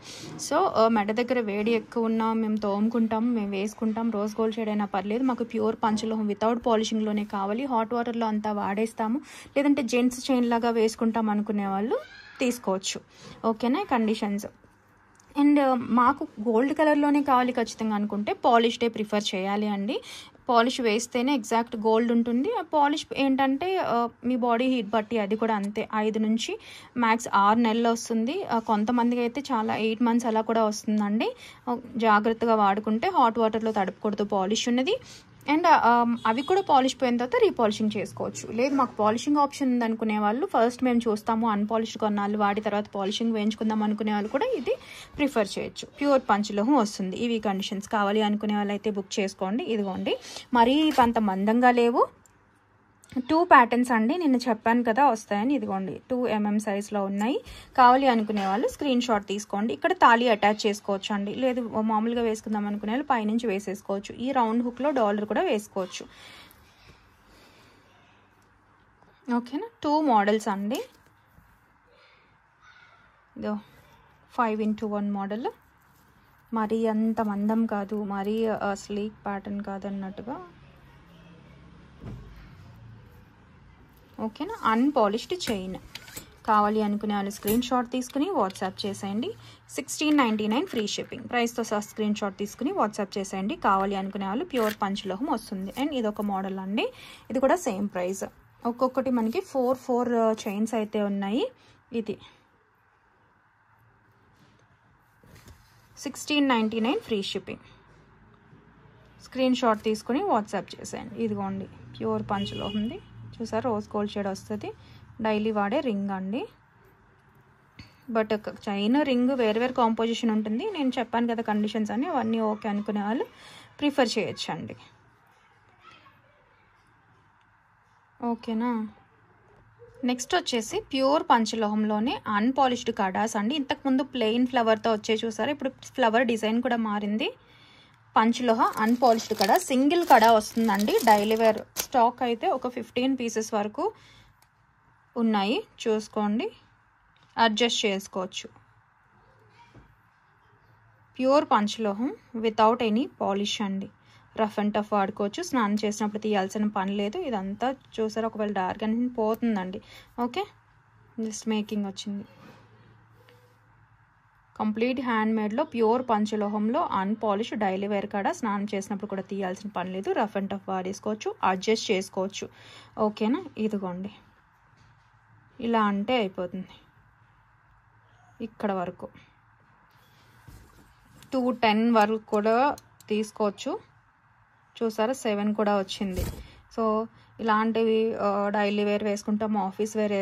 Speaker 1: సో మెడ దగ్గర వేడి ఎక్కువ ఉన్నా మేము తోముకుంటాం, మేము వేసుకుంటాం, రోజ్ గోల్డ్ షేడ్ అయినా పర్లేదు, మాకు ప్యూర్ పంచలోహం వితౌట్ పాలిషింగ్లోనే కావాలి. హాట్ వాటర్లో అంతా వాడేస్తాము, లేదంటే జెంట్స్ చైన్ లాగా వేసుకుంటాం అనుకునే వాళ్ళు తీసుకోవచ్చు. ఓకేనా, కండిషన్స్. అండ్ మాకు గోల్డ్ కలర్లోనే కావాలి ఖచ్చితంగా అనుకుంటే పాలిష్డే ప్రిఫర్ చేయాలి అండి. పాలిష్ వేస్తేనే ఎగ్జాక్ట్ గోల్డ్ ఉంటుంది. ఆ పాలిష్ ఏంటంటే మీ బాడీ హీట్ బట్టి అది కూడా అంతే, 5 నుంచి మ్యాక్స్ 6 నెలలు వస్తుంది. కొంతమందికి అయితే చాలా 8 మంత్స్ అలా కూడా వస్తుందండి. జాగ్రత్తగా వాడుకుంటే హాట్ వాటర్లో తడపకూడదు పాలిష్ ఉన్నది. అండ్ అవి కూడా పాలిష్ పోయిన తర్వాత రీపాలిషింగ్ చేసుకోవచ్చు. లేదు మాకు పాలిషింగ్ ఆప్షన్ ఉందనుకునే వాళ్ళు ఫస్ట్ మేము చూస్తాము, అన్పాలిష్డ్ కొన్నాళ్ళు వాడి తర్వాత పాలిషింగ్ వేయించుకుందాం అనుకునే వాళ్ళు కూడా ఇది ప్రిఫర్ చేయొచ్చు. ప్యూర్ పంచలోహం వస్తుంది. ఇవి కండిషన్స్. కావాలి అనుకునే వాళ్ళు అయితే బుక్ చేసుకోండి. ఇదిగోండి, మరీ అంత మందంగా లేవు, 2 ప్యాటర్న్స్ అండి, నిన్న చెప్పాను కదా వస్తాయని. ఇదిగోండి 2 mm సైజ్లో ఉన్నాయి. కావాలి అనుకునే వాళ్ళు స్క్రీన్ షాట్ తీసుకోండి. ఇక్కడ తాళి అటాచ్ చేసుకోవచ్చు అండి, లేదు మామూలుగా వేసుకుందాం అనుకునే వాళ్ళు పైనుంచి వేసేసుకోవచ్చు. ఈ రౌండ్ హుక్లో డాలర్ కూడా వేసుకోవచ్చు. ఓకేనా, 2 మోడల్స్ అండి. ఇదో 5x1 మోడల్, మరీ అంత మందం కాదు, మరీ స్లీక్ ప్యాటర్న్ కాదన్నట్టుగా. ఓకేనా, అన్పాలిష్డ్ చైన్. కావాలి అనుకునే వాళ్ళు స్క్రీన్ షాట్ తీసుకుని వాట్సాప్ చేసేయండి. 1699 ఫ్రీ షిప్పింగ్. ప్రైస్తో సహా స్క్రీన్ షాట్ తీసుకుని వాట్సాప్ చేసేయండి. కావాలి అనుకునే వాళ్ళు ప్యూర్ పంచలోహం వస్తుంది. అండ్ ఇదొక మోడల్ అండి, ఇది కూడా సేమ్ ప్రైస్. ఒక్కొక్కటి మనకి 4 చైన్స్ అయితే ఉన్నాయి. ఇది 1699 ఫ్రీ షిప్పింగ్. స్క్రీన్ షాట్ తీసుకుని వాట్సాప్ చేసేయండి. ఇదిగోండి ప్యూర్ పంచలో ఉంది, చూసారు రోజ్ గోల్డ్ షేడ్ వస్తుంది. డైలీ వాడే రింగ్ అండి. బట్ చైన్ రింగ్ వేరు వేరు కాంపోజిషన్ ఉంటుంది. నేను చెప్పాను కదా కండిషన్స్ అని, అవన్నీ ఓకే అనుకునే వాళ్ళు ప్రిఫర్ చేయొచ్చండి. ఓకేనా. నెక్స్ట్ వచ్చేసి ప్యూర్ పంచలోహంలోనే అన్పాలిష్డ్ కడాస్ అండి. ఇంతకుముందు ప్లెయిన్ ఫ్లవర్తో వచ్చే చూసారు, ఇప్పుడు ఫ్లవర్ డిజైన్ కూడా మారింది. పంచలోహ అన్పాలిష్డ్ కడా, సింగిల్ కడా వస్తుందండి. డైలీ వేర్ స్టాక్ అయితే ఒక 15 పీసెస్ వరకు ఉన్నాయి, చూసుకోండి, అడ్జస్ట్ చేసుకోవచ్చు. ప్యూర్ పంచలోహం వితౌట్ ఎనీ పాలిష్ అండి. రఫ్ అండ్ టఫ్ వాడుకోవచ్చు, స్నానం చేసినప్పుడు తీయాల్సిన పని లేదు. ఇదంతా చూసారు, ఒకవేళ డార్క్ అని పోతుందండి. ఓకే, జస్ట్ మేకింగ్ వచ్చింది. కంప్లీట్ హ్యాండ్ మేడ్లో ప్యూర్ పంచలోహంలో అన్పాలిష్ డైలీ వేర్ కాడ, స్నానం చేసినప్పుడు కూడా తీయాల్సిన పని లేదు. రఫ్ అండ్ టఫ్ వాడేసుకోవచ్చు, అడ్జస్ట్ చేసుకోవచ్చు. ఓకేనా. ఇదిగోండి ఇలా అంటే అయిపోతుంది. ఇక్కడ వరకు 210 వరకు కూడా తీసుకోవచ్చు. చూసారా 7 కూడా వచ్చింది. సో ఇలాంటివి డైలీ వేర్ వేసుకుంటాము, ఆఫీస్ వేర్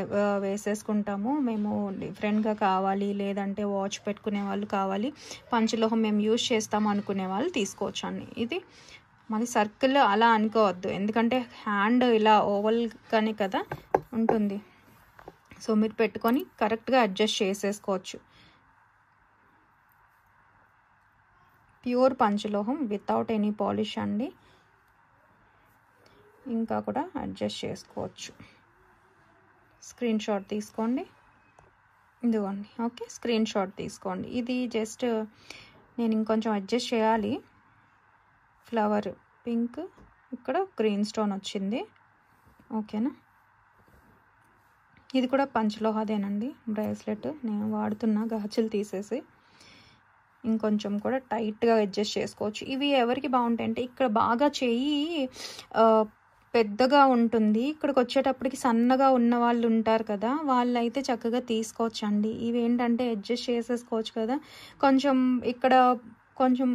Speaker 1: వేసేసుకుంటాము. మేము డిఫరెంట్గా కావాలి, లేదంటే వాచ్ పెట్టుకునే వాళ్ళు కావాలి, పంచలోహం మేము యూజ్ చేస్తాము అనుకునే వాళ్ళు తీసుకోవచ్చు అండి. ఇది మళ్ళీ సర్కిల్ అలా అనుకోవద్దు, ఎందుకంటే హ్యాండ్ ఇలా ఓవల్గానే కదా ఉంటుంది. సో మీరు పెట్టుకొని కరెక్ట్గా అడ్జస్ట్ చేసేసుకోవచ్చు. ప్యూర్ పంచలోహం వితౌట్ ఎనీ పాలిష్ అండి. ఇంకా కూడా అడ్జస్ట్ చేసుకోవచ్చు. స్క్రీన్ షాట్ తీసుకోండి, ఇదిగోండి. ఓకే, స్క్రీన్ షాట్ తీసుకోండి. ఇది జస్ట్ నేను ఇంకొంచెం అడ్జస్ట్ చేయాలి. ఫ్లవర్ పింక్, ఇక్కడ గ్రీన్ స్టోన్ వచ్చింది. ఓకేనా. ఇది కూడా పంచలోహదేనండి బ్రేస్లెట్. నేను వాడుతున్నా గాజులు తీసేసి, ఇంకొంచెం కూడా టైట్గా అడ్జస్ట్ చేసుకోవచ్చు. ఇవి ఎవరికి బాగుంటాయి అంటే, ఇక్కడ బాగా చెయ్యి పెద్దగా ఉంటుంది, ఇక్కడికి వచ్చేటప్పటికి సన్నగా ఉన్న వాళ్ళు ఉంటారు కదా, వాళ్ళైతే చక్కగా తీసుకోవచ్చు అండి. ఇవి ఏంటంటే అడ్జస్ట్ చేసేసుకోవచ్చు కదా. కొంచెం ఇక్కడ కొంచెం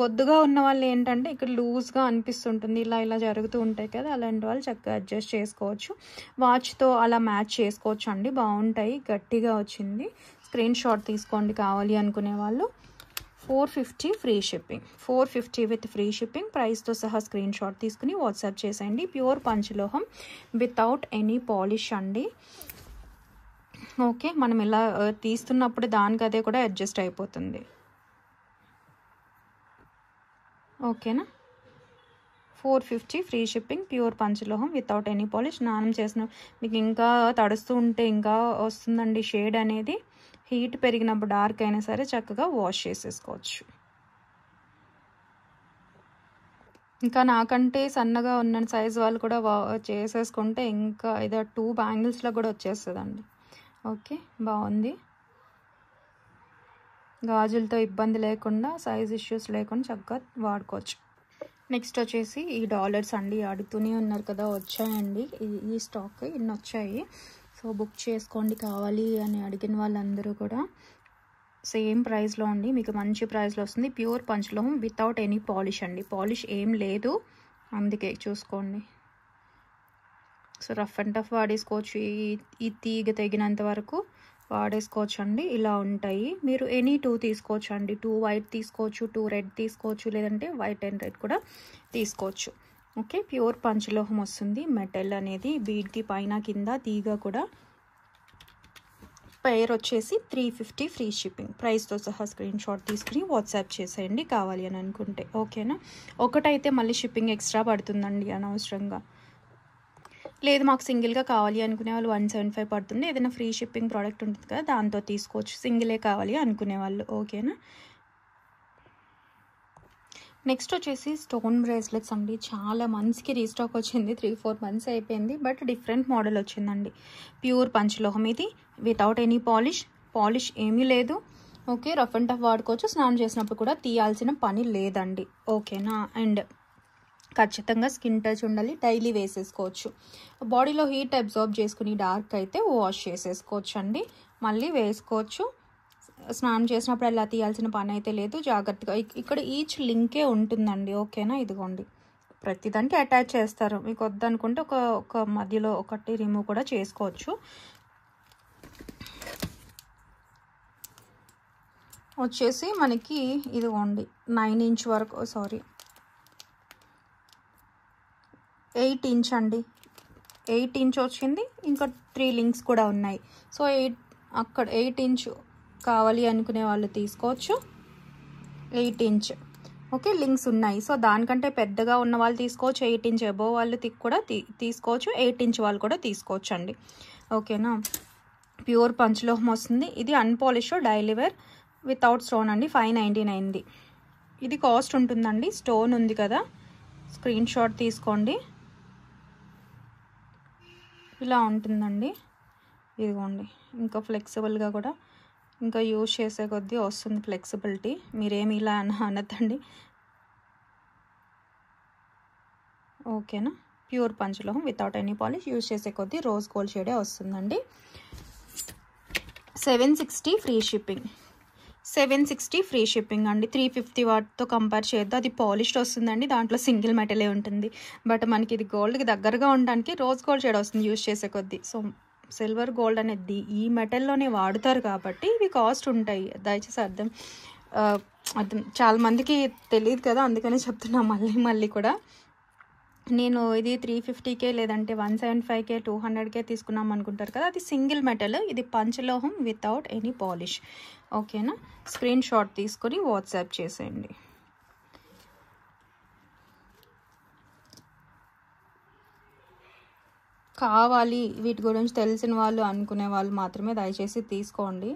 Speaker 1: బొద్దుగా ఉన్న వాళ్ళు ఏంటంటే ఇక్కడ లూజ్గా అనిపిస్తుంటుంది, ఇలా ఇలా జరుగుతూ ఉంటాయి కదా, అలాంటి వాళ్ళు చక్కగా అడ్జస్ట్ చేసుకోవచ్చు. వాచ్తో అలా మ్యాచ్ చేసుకోవచ్చు అండి, బాగుంటాయి. గట్టిగా వచ్చింది. స్క్రీన్ షాట్ తీసుకోండి కావాలి అనుకునే వాళ్ళు. 450 free shipping, 450 with free shipping. ప్రైస్తో సహా స్క్రీన్ షాట్ తీసుకుని వాట్సాప్ చేసేయండి. ప్యూర్ పంచలోహం వితౌట్ ఎనీ పాలిష్ అండి. ఓకే, మనం ఇలా తీస్తున్నప్పుడు దానికి అదే కూడా అడ్జస్ట్ అయిపోతుంది. ఓకేనా. 450 ఫ్రీ షిప్పింగ్, ప్యూర్ పంచలోహం వితౌట్ ఎనీ పాలిష్. స్నానం చేసిన మీకు ఇంకా తడుస్తూ ఉంటే ఇంకా వస్తుందండి షేడ్ అనేది. హీట్ పెరిగినప్పుడు డార్క్ అయినా సరే చక్కగా వాష్ చేసేసుకోవచ్చు. ఇంకా నాకంటే సన్నగా ఉన్న సైజ్ వాళ్ళు కూడా చేసేసుకుంటే ఇంకా ఇది 2 బ్యాంగిల్స్లో కూడా వచ్చేస్తుందండి. ఓకే, బాగుంది. గాజులతో ఇబ్బంది లేకుండా, సైజ్ ఇష్యూస్ లేకుండా చక్కగా వాడుకోవచ్చు. నెక్స్ట్ వచ్చేసి ఈ డాలర్స్ అండి. అడుగుతూనే ఉన్నారు కదా, వచ్చాయండి ఈ స్టాక్, ఇన్ని వచ్చాయి. సో బుక్ చేసుకోండి కావాలి అని అడిగిన వాళ్ళందరూ కూడా. సేమ్ ప్రైస్లో అండి, మీకు మంచి ప్రైస్లో వస్తుంది. ప్యూర్ పంచలోహం వితౌట్ ఎనీ పాలిష్ అండి, పాలిష్ ఏం లేదు, అందుకే చూసుకోండి. సో రఫ్ అండ్ టఫ్ వాడేసుకోవచ్చు, ఈ తీగ తెగినంత వరకు వాడేసుకోవచ్చు అండి. ఇలా ఉంటాయి. మీరు ఎనీ 2 తీసుకోవచ్చు అండి. 2 వైట్ తీసుకోవచ్చు, 2 రెడ్ తీసుకోవచ్చు, లేదంటే వైట్ అండ్ రెడ్ కూడా తీసుకోవచ్చు. ఓకే, ప్యూర్ పంచలోహం వస్తుంది. మెటల్ అనేది బీడ్కి పైన కింద తీగ కూడా. పేర్ వచ్చేసి 350 ఫ్రీ షిప్పింగ్. ప్రైస్తో సహా స్క్రీన్ షాట్ తీసుకుని వాట్సాప్ చేసేయండి కావాలి అని అనుకుంటే. ఓకేనా. ఒకటైతే మళ్ళీ షిప్పింగ్ ఎక్స్ట్రా పడుతుందండి అనవసరంగా. లేదు మాకు సింగిల్గా కావాలి అనుకునే వాళ్ళు 175 పడుతుంది. ఏదైనా ఫ్రీ షిప్పింగ్ ప్రోడక్ట్ ఉంటుంది కదా, దాంతో తీసుకోవచ్చు, సింగిలే కావాలి అనుకునే వాళ్ళు. ఓకేనా. నెక్స్ట్ వచ్చేసి స్టోన్ బ్రేస్లెట్స్ అండి. చాలా మంత్స్కి రీస్టాక్ వచ్చింది, 3-4 మంత్స్ అయిపోయింది. బట్ డిఫరెంట్ మోడల్ వచ్చిందండి. ప్యూర్ పంచలోహం ఇది, వితౌట్ ఎనీ పాలిష్ ఏమీ లేదు. ఓకే, రఫ్ అండ్ టఫ్ వాడుకోవచ్చు, స్నానం చేసినప్పుడు కూడా తీయాల్సిన పని లేదండి. ఓకేనా. అండ్ ఖచ్చితంగా స్కిన్ టచ్ ఉండాలి, డైలీ వేసేసుకోవచ్చు. బాడీలో హీట్ అబ్జార్బ్ చేసుకుని డార్క్ అయితే వాష్ చేసేసుకోవచ్చు అండి, మళ్ళీ వేసుకోవచ్చు. స్నానం చేసినప్పుడు అలా తీయాల్సిన పని అయితే లేదు. జాగ్రత్తగా ఇక్కడ ఈచ్ లింకే ఉంటుందండి. ఓకేనా, ఇదిగోండి ప్రతిదానికి అటాచ్ చేస్తారు. మీకు వద్దనుకుంటే ఒక మధ్యలో ఒకటి రిమూవ్ కూడా చేసుకోవచ్చు. వచ్చేసి మనకి ఇదిగోండి 9 ఇంచ్ వరకు, సారీ 8 ఇంచ్ అండి. 8 ఇంచ్ వచ్చింది. ఇంకా 3 లింక్స్ కూడా ఉన్నాయి. సో 8 ఇంచ్ కావాలి అనుకునే వాళ్ళు తీసుకోవచ్చు. 8 ఇంచ్ ఓకే లింక్స్ ఉన్నాయి. సో దానికంటే పెద్దగా ఉన్న వాళ్ళు తీసుకోవచ్చు. 8 ఇంచ్ అబోవ్ వాళ్ళు కూడా తీసుకోవచ్చు. 8 ఇంచ్ వాళ్ళు కూడా తీసుకోవచ్చు అండి. ఓకేనా, ప్యూర్ పంచలోహం వస్తుంది. ఇది unpolished daily wear without stone అండి. 599 ఇది కాస్ట్ ఉంటుందండి. స్టోన్ ఉంది కదా, స్క్రీన్ షాట్ తీసుకోండి. ఇలా ఉంటుందండి. ఇదిగోండి ఇంకా ఫ్లెక్సిబుల్గా కూడా ఇంకా యూజ్ చేసే కొద్దీ వస్తుంది ఫ్లెక్సిబిలిటీ. మీరేమి ఇలా అనద్దండి. ఓకేనా, ప్యూర్ పంచలోహం వితౌట్ ఎనీ పాలిష్. యూజ్ చేసే కొద్దీ రోజ్ గోల్డ్ షేడే వస్తుందండి. 760 ఫ్రీ షిప్పింగ్. 760 ఫ్రీ షిప్పింగ్ అండి. 350 వాటితో కంపేర్ చేద్దాం. అది పాలిష్డ్ వస్తుందండి. దాంట్లో సింగిల్ మెటలే ఉంటుంది. బట్ మనకి ఇది గోల్డ్కి దగ్గరగా ఉండడానికి రోజ్ గోల్డ్ షేడ్ వస్తుంది యూజ్ చేసే కొద్దీ. సో సిల్వర్ గోల్డ్ అనేది ఈ మెటల్లోనే వాడుతారు కాబట్టి ఇవి కాస్ట్ ఉంటాయి. దయచేసి అర్థం చాలా మందికి తెలియదు కదా, అందుకనే చెప్తున్నా మళ్ళీ కూడా. నేను ఇది 350K లేదంటే 175K 200K తీసుకున్నాం అనుకుంటారు కదా, అది సింగిల్ మెటల్. ఇది పంచలోహం వితౌట్ ఎనీ పాలిష్. ఓకేనా, స్క్రీన్ షాట్ తీసుకొని వాట్సాప్ చేసేయండి. కావాలి వీటి గురించి తెలిసిన వాళ్ళు అనుకునే వాళ్ళు మాత్రమే దయచేసి తీసుకోండి.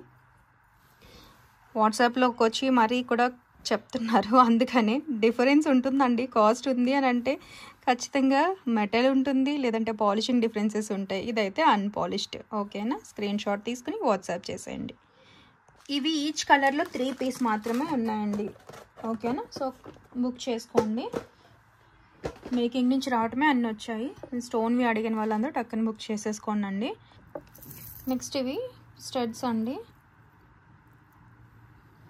Speaker 1: వాట్సాప్లోకి వచ్చి మరీ కూడా చెప్తున్నారు, అందుకనే డిఫరెన్స్ ఉంటుందండి. కాస్ట్ ఉంది అని అంటే ఖచ్చితంగా మెటల్ ఉంటుంది, లేదంటే పాలిషింగ్ డిఫరెన్సెస్ ఉంటాయి. ఇదైతే అన్పాలిష్డ్. ఓకేనా, స్క్రీన్ షాట్ తీసుకుని వాట్సాప్ చేసేయండి. ఇవి ఈచ్ కలర్లో 3 పీస్ మాత్రమే ఉన్నాయండి. ఓకేనా, సో బుక్ చేసుకోండి. మేకింగ్ నుంచి రావటమే అన్నీ వచ్చాయి. స్టోన్వి అడిగిన వాళ్ళందరూ టక్కని బుక్ చేసేసుకోండి అండి. నెక్స్ట్ ఇవి స్టడ్స్ అండి.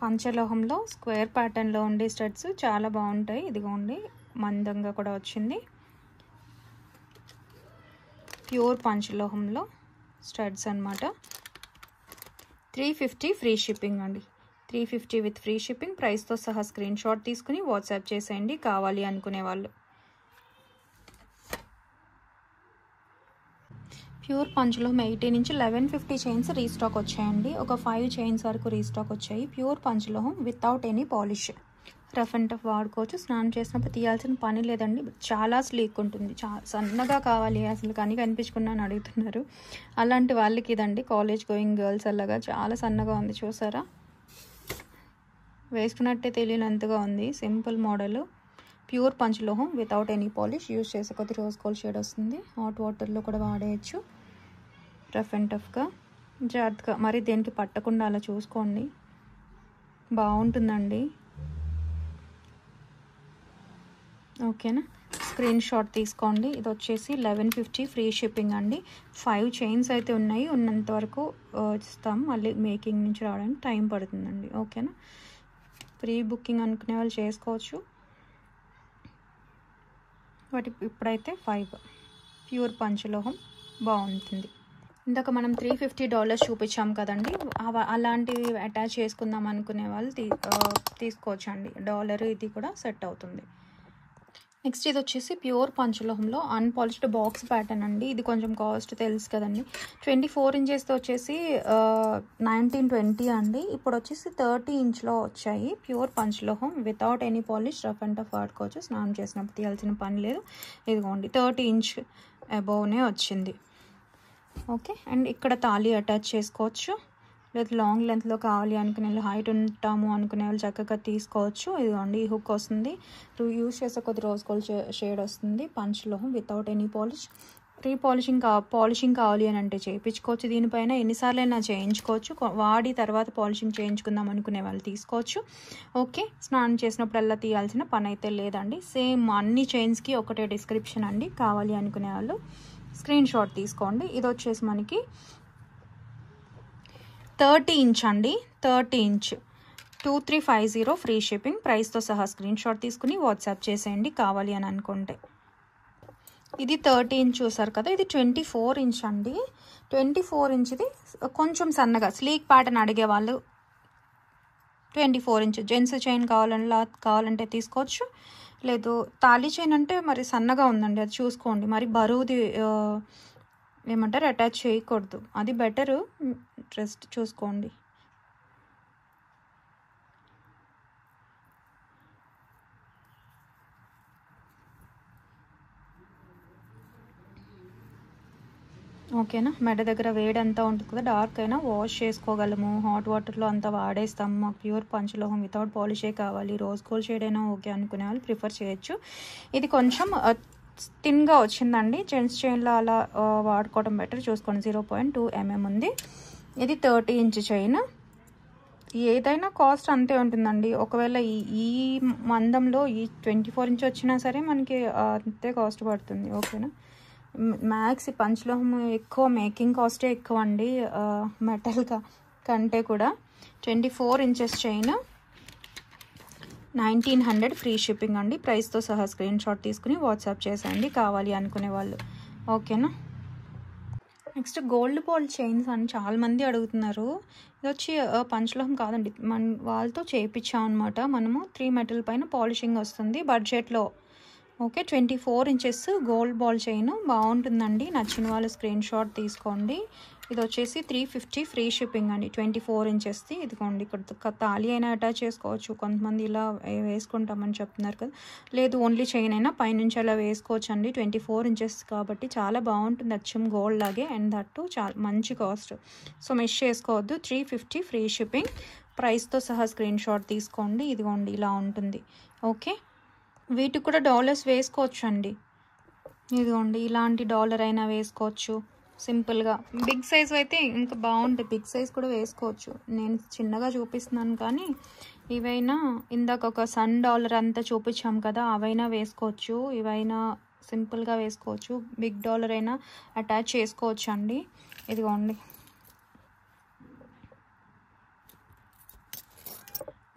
Speaker 1: పంచలోహంలో స్క్వేర్ ప్యాటర్న్లో ఉండే స్టడ్స్ చాలా బాగుంటాయి. ఇదిగోండి మందంగా కూడా వచ్చింది. ప్యూర్ పంచలోహంలో స్టడ్స్ అన్నమాట. 350 ఫ్రీ షిప్పింగ్ అండి. 350 విత్ ఫ్రీ షిప్పింగ్. ప్రైస్తో సహా స్క్రీన్ షాట్ తీసుకుని వాట్సాప్ చేసేయండి కావాలి అనుకునే వాళ్ళు. ప్యూర్ పంచలోహం 18 నుంచి 1150 చైన్స్ రీస్టాక్ వచ్చాయండి. ఒక 5 చైన్స్ వరకు రీస్టాక్ వచ్చాయి. ప్యూర్ పంచలోహం without any polish. Rough and tough వాడుకోవచ్చు. స్నానం చేసినప్పుడు తీయాల్సిన పని లేదండి. చాలా స్లీక్ ఉంటుంది. సన్నగా కావాలి అసలు కనిపించకుండా అని అడుగుతున్నారు. అలాంటి వాళ్ళకి ఇదండి. కాలేజ్ గోయింగ్ గర్ల్స్ అలాగా చాలా సన్నగా ఉంది, చూసారా? వేసుకున్నట్టే తెలియనంతగా ఉంది. Simple model. ప్యూర్ పంచలోహం వితౌట్ ఎనీ పాలిష్. యూజ్ చేసే కొద్ది రోజ్ గోల్డ్ షేడ్ వస్తుంది. హాట్ వాటర్లో కూడా వాడేయచ్చు. రఫ్ అండ్ టఫ్గా జాగ్రత్తగా, మరి దేనికి పట్టకుండా అలా చూసుకోండి. బాగుంటుందండి. ఓకేనా, స్క్రీన్ షాట్ తీసుకోండి. ఇది వచ్చేసి 1150 ఫ్రీ షిప్పింగ్ అండి. 5 చైన్స్ అయితే ఉన్నాయి. ఉన్నంత వరకు ఇస్తాం. మళ్ళీ మేకింగ్ నుంచి రావడానికి టైం పడుతుందండి. ఓకేనా, ప్రీ బుకింగ్ అనుకునే వాళ్ళు చేసుకోవచ్చు. వాటి ఇప్పుడైతే 5 ప్యూర్ పంచలోహం బాగుంటుంది. ఇందాక మనం $350 చూపించాం కదండి, అలాంటివి అటాచ్ చేసుకుందాం అనుకునే వాళ్ళు తీసుకోవచ్చు అండి. డాలర్ ఇది కూడా సెట్ అవుతుంది. నెక్స్ట్ ఇది వచ్చేసి ప్యూర్ పంచలోహంలో అన్పాలిష్డ్ బాక్స్ ప్యాటర్న్ అండి. ఇది కొంచెం కాస్ట్ తెలుసు కదండి. 24 ఇంచెస్తో వచ్చేసి 1920 అండి. ఇప్పుడు వచ్చేసి 30 ఇంచ్లో వచ్చాయి. ప్యూర్ పంచలోహం without any polish. Rough and tough వాడుకోవచ్చు. స్నానం చేసినప్పుడు తీయాల్సిన పని లేదు. ఇదిగోండి 30 ఇంచ్ అబోవ్నే వచ్చింది. ఓకే, అండ్ ఇక్కడ తాళి అటాచ్ చేసుకోవచ్చు. లేదా లాంగ్ లెంత్లో కావాలి అనుకునే వాళ్ళు, హైట్ ఉంటాము అనుకునే వాళ్ళు చక్కగా తీసుకోవచ్చు. ఇదిగోండి ఈ హుక్ వస్తుంది. యూజ్ చేసే కొద్ది రోజ్ గోల్డ్ షేడ్ వస్తుంది. పంచలోహం వితౌట్ ఎనీ పాలిష్. పాలిషింగ్ కావాలి అని అంటే చేయించుకోవచ్చు. దీనిపైన ఎన్నిసార్లు అయినా చేయించుకోవచ్చు. వాడి తర్వాత పాలిషింగ్ చేయించుకుందాం అనుకునే వాళ్ళు తీసుకోవచ్చు. ఓకే, స్నానం చేసినప్పుడల్లా తీయాల్సిన పని అయితే లేదండి. సేమ్ అన్ని చైన్స్కి ఒకటే డిస్క్రిప్షన్ అండి. కావాలి అనుకునే వాళ్ళు స్క్రీన్ షాట్ తీసుకోండి. ఇది వచ్చేసి మనకి 30 ఇంచ్ అండి, 30 ఇంచ్ 2350 ఫ్రీ షిప్పింగ్. ప్రైస్తో సహా స్క్రీన్ షాట్ తీసుకుని వాట్సాప్ చేసేయండి కావాలి అని అనుకుంటే. ఇది 30 ఇంచ్ చూసారు కదా, ఇది 24 ఇంచ్ అండి. 24 ఇంచ్ది కొంచెం సన్నగా స్లీక్ ప్యాటర్న్ అడిగే వాళ్ళు 24 ఇంచ్ జెంట్స్ చైన్ కావాలంటే తీసుకోవచ్చు. లేదు తాళీ చైన్ అంటే మరి సన్నగా ఉందండి, అది చూసుకోండి. మరి బరువుది ఏమంటారు అటాచ్ చేయకూడదు, అది బెటరు, జస్ట్ చూసుకోండి. ఓకేనా, మెడ దగ్గర వేడి అంతా ఉంటుంది కదా, డార్క్ అయినా వాష్ చేసుకోగలము. హాట్ వాటర్లో అంతా వాడేస్తాము. మాకు ప్యూర్ పంచలోహం వితౌట్ పాలిషే కావాలి, రోజ్ గోల్డ్ షేడ్ అయినా ఓకే అనుకునే వాళ్ళు ప్రిఫర్ చేయొచ్చు. ఇది కొంచెం థిన్గా వచ్చిందండి, జెంట్స్ చైన్లో అలా వాడుకోవడం బెటర్, చూసుకోండి. 0.2 mm ఉంది. ఇది 30 ఇంచ్ చైన్. ఏదైనా కాస్ట్ అంతే ఉంటుందండి. ఒకవేళ ఈ మందంలో ఈ 24 ఇంచ్ వచ్చినా సరే మనకి అంతే కాస్ట్ పడుతుంది. ఓకేనా, మ్యాక్స్ పంచలోహం ఎక్కువ మేకింగ్ కాస్టే ఎక్కువ అండి మెటల్ కంటే కూడా. 24 ఇంచెస్ చైన్ 1900 ఫ్రీ షిప్పింగ్ అండి. ప్రైస్తో సహా స్క్రీన్ షాట్ తీసుకుని వాట్సాప్ చేసేయండి కావాలి అనుకునే వాళ్ళు. ఓకేనా, నెక్స్ట్ గోల్డ్ బాల్ చైన్స్ అని చాలామంది అడుగుతున్నారు. ఇది వచ్చి పంచలోహం కాదండి, మన వాళ్ళతో చేయించాం అనమాట మనము. 3 మెటల్ పైన పాలిషింగ్ వస్తుంది బడ్జెట్లో. Okay, 24 inches gold ball chain బాగుంటుందండి. నచ్చిన వాళ్ళు స్క్రీన్ షాట్ తీసుకోండి. ఇది వచ్చేసి 350 ఫ్రీ షిప్పింగ్ అండి. 24 ఇంచెస్ది. ఇదిగోండి, ఇక్కడ తాళి అయినా అటాచ్ చేసుకోవచ్చు. కొంతమంది ఇలా వేసుకుంటామని చెప్తున్నారు కదా, లేదు ఓన్లీ చైన్ అయినా పైనుంచి అలా వేసుకోవచ్చు అండి. 24 ఇంచెస్ కాబట్టి చాలా బాగుంటుంది, అచ్చం గోల్డ్ లాగే. అండ్ దట్టు చాలా మంచి కాస్ట్, సో మిస్ చేసుకోవద్దు. 350 ఫ్రీ షిప్పింగ్. ప్రైస్తో సహా స్క్రీన్ షాట్ తీసుకోండి. ఇదిగోండి ఇలా ఉంటుంది. ఓకే, వీటికి కూడా డాలర్స్ వేసుకోవచ్చు అండి. ఇదిగోండి ఇలాంటి డాలర్ అయినా వేసుకోవచ్చు సింపుల్గా. బిగ్ సైజ్ అయితే ఇంకా బాగుంటుంది, బిగ్ సైజ్ కూడా వేసుకోవచ్చు. నేను చిన్నగా చూపిస్తున్నాను కానీ ఇవైనా ఇందాక ఒక సన్ డాలర్ అంతా చూపించాం కదా, అవైనా వేసుకోవచ్చు. ఇవైనా సింపుల్గా వేసుకోవచ్చు. బిగ్ డాలర్ అయినా అటాచ్ చేసుకోవచ్చు అండి. ఇదిగోండి.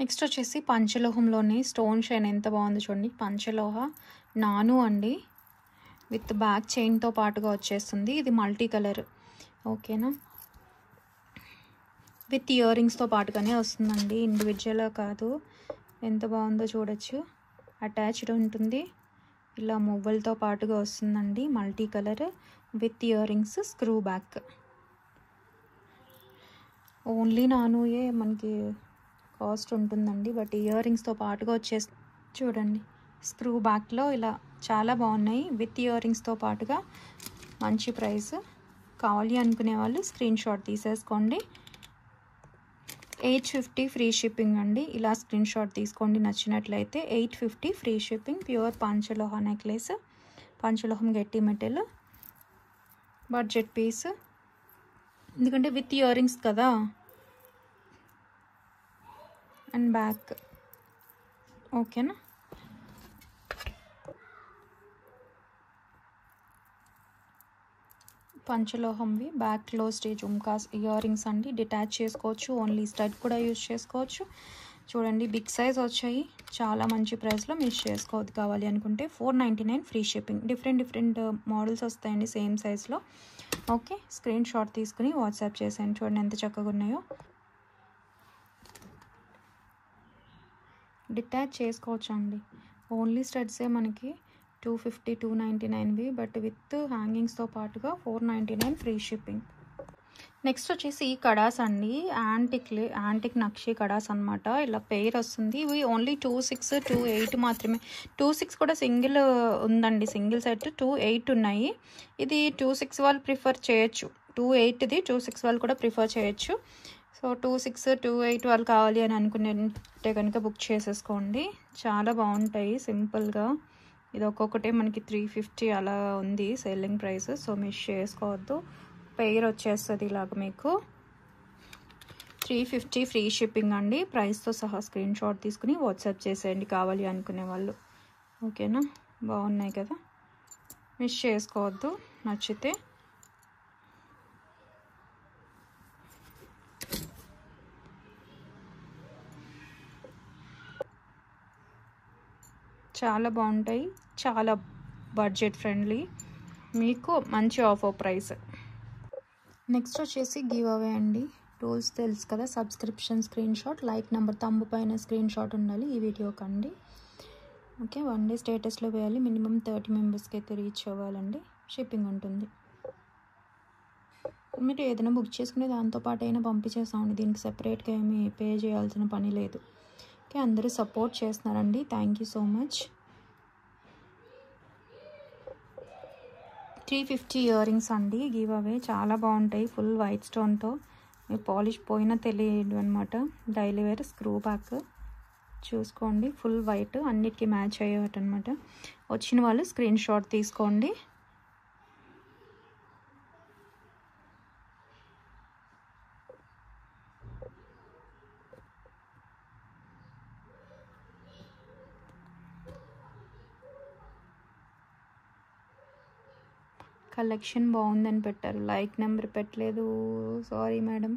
Speaker 1: నెక్స్ట్ వచ్చేసి పంచలోహంలోని స్టోన్ షైన్ ఎంత బాగుంది చూడండి. పంచలోహ నాను అండి, విత్ బ్యాక్ చైన్తో పాటుగా వచ్చేస్తుంది. ఇది మల్టీ కలర్. ఓకేనా, విత్ ఇయర్ రింగ్స్తో పాటుగానే వస్తుందండి, ఇండివిజువల్గా కాదు. ఎంత బాగుందో చూడొచ్చు. అటాచ్డ్ ఉంటుంది, ఇలా మువ్వలతో పాటుగా వస్తుందండి. Multi colour with ear rings, screw back. Only నానుయే మనకి కాస్ట్ ఉంటుందండి, బట్ ఇయర్ రింగ్స్తో పాటుగా వచ్చేసి చూడండి. స్క్రూ బ్యాక్లో ఇలా చాలా బాగున్నాయి, విత్ ఇయర్ రింగ్స్తో పాటుగా మంచి ప్రైస్. కావాలి అనుకునే వాళ్ళు స్క్రీన్ షాట్ తీసేసుకోండి. 850 ఫ్రీ షిప్పింగ్ అండి. ఇలా స్క్రీన్ షాట్ తీసుకోండి నచ్చినట్లయితే. 850 ఫ్రీ షిప్పింగ్. ప్యూర్ పంచలోహ నెక్లెస్, పంచలోహం గట్టి మెటల్, బడ్జెట్ పీస్. ఎందుకంటే విత్ ఇయర్ రింగ్స్ కదా. And back. ఓకేనా, పంచలోహంవి back closed jhumkas ear rings అండి. డిటాచ్ చేసుకోవచ్చు, ఓన్లీ స్టడ్ కూడా యూజ్ చేసుకోవచ్చు. చూడండి బిగ్ సైజ్ వచ్చాయి, చాలా మంచి ప్రైస్లో మిస్ చేసుకోవద్దు. కావాలి అనుకుంటే 499 ఫ్రీ షిప్పింగ్. డిఫరెంట్ మోడల్స్ వస్తాయండి సేమ్ సైజ్లో. ఓకే, స్క్రీన్ షాట్ తీసుకుని వాట్సాప్ చేసాను. చూడండి ఎంత చక్కగా ఉన్నాయో. డిటాచ్ చేసుకోవచ్చు అండి. ఓన్లీ స్టడ్సే మనకి 250 299వి, బట్ విత్ హ్యాంగింగ్స్తో పాటుగా 499 ఫ్రీ షిప్పింగ్. నెక్స్ట్ వచ్చేసి ఈ కడాస్ అండి, యాంటిక్ నక్షి కడాస్ అనమాట. ఇలా పెయిర్ వస్తుంది. ఇవి ఓన్లీ 26 28 మాత్రమే. 26 కూడా సింగిల్ ఉందండి, సింగిల్ సెట్ 28 ఉన్నాయి. ఇది 26 వాళ్ళు ప్రిఫర్ చేయొచ్చు, 28ది 26 వాళ్ళు కూడా ప్రిఫర్ చేయొచ్చు. సో 26 28 వాళ్ళు కావాలి అని అనుకునే కనుక బుక్ చేసేసుకోండి. చాలా బాగుంటాయి సింపుల్గా. ఇది ఒక్కొక్కటే మనకి 350 అలా ఉంది సెల్లింగ్ ప్రైస్, సో మిస్ చేసుకోవద్దు. పెయిర్ వచ్చేస్తుంది ఇలాగ మీకు. 350 ఫ్రీ షిప్పింగ్ అండి. ప్రైస్తో సహా స్క్రీన్ షాట్ తీసుకుని వాట్సాప్ చేసేయండి కావాలి అనుకునే వాళ్ళు. ఓకేనా, బాగున్నాయి కదా, మిస్ చేసుకోవద్దు నచ్చితే. చాలా బాగుంటాయి, చాలా బడ్జెట్ ఫ్రెండ్లీ, మీకు మంచి ఆఫర్ ప్రైస్. నెక్స్ట్ వచ్చేసి గివ్ అవే అండి. రూల్స్ తెలుసు కదా, subscription screen shot, like number thumb పైన స్క్రీన్ షాట్ ఉండాలి ఈ వీడియోకి అండి. ఓకే, 1 డే స్టేటస్లో వేయాలి. మినిమం 30 మెంబర్స్కి అయితే రీచ్ అవ్వాలండి. షిప్పింగ్ ఉంటుంది. మీరు ఏదైనా బుక్ చేసుకునే దాంతోపాటు అయినా పంపించేస్తామండి. దీనికి సెపరేట్గా ఏమీ పే చేయాల్సిన పని లేదు. ఓకే, అందరూ సపోర్ట్ చేస్తున్నారండి. Thank you so much. 350 year rings అండి గివ్ అవే. చాలా బాగుంటాయి, ఫుల్ వైట్ స్టోన్తో. మీ పాలిష్ పోయినా తెలియదు అనమాట. డైలీ వేర్ స్క్రూ బ్యాక్ చూసుకోండి, ఫుల్ వైట్, అన్నిటికీ మ్యాచ్ అయ్యేవాటి అనమాట. వచ్చిన వాళ్ళు స్క్రీన్ షాట్ తీసుకోండి. కలెక్షన్ బాగుందని పెట్టారు, లైక్ నెంబర్ పెట్టలేదు, సారీ మేడం.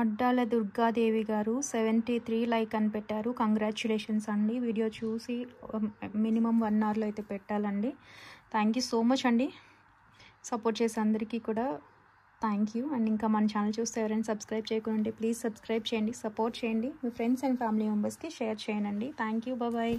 Speaker 1: అడ్డాల దుర్గాదేవి గారు 73 లైక్ అని పెట్టారు. కంగ్రాచ్యులేషన్స్ అండి. వీడియో చూసి మినిమం 1 అవర్లో అయితే పెట్టాలండి. థ్యాంక్ యూ సో మచ్ అండి, సపోర్ట్ చేసే అందరికీ కూడా థ్యాంక్ యూ. అండ్ ఇంకా మన ఛానల్ చూస్తే ఎవరైనా సబ్స్క్రైబ్ చేయకుండా ప్లీజ్ సబ్స్క్రైబ్ చేయండి, సపోర్ట్ చేయండి, మీ ఫ్రెండ్స్ అండ్ ఫ్యామిలీ మెంబర్స్కి షేర్ చేయండి. Thank you, bye.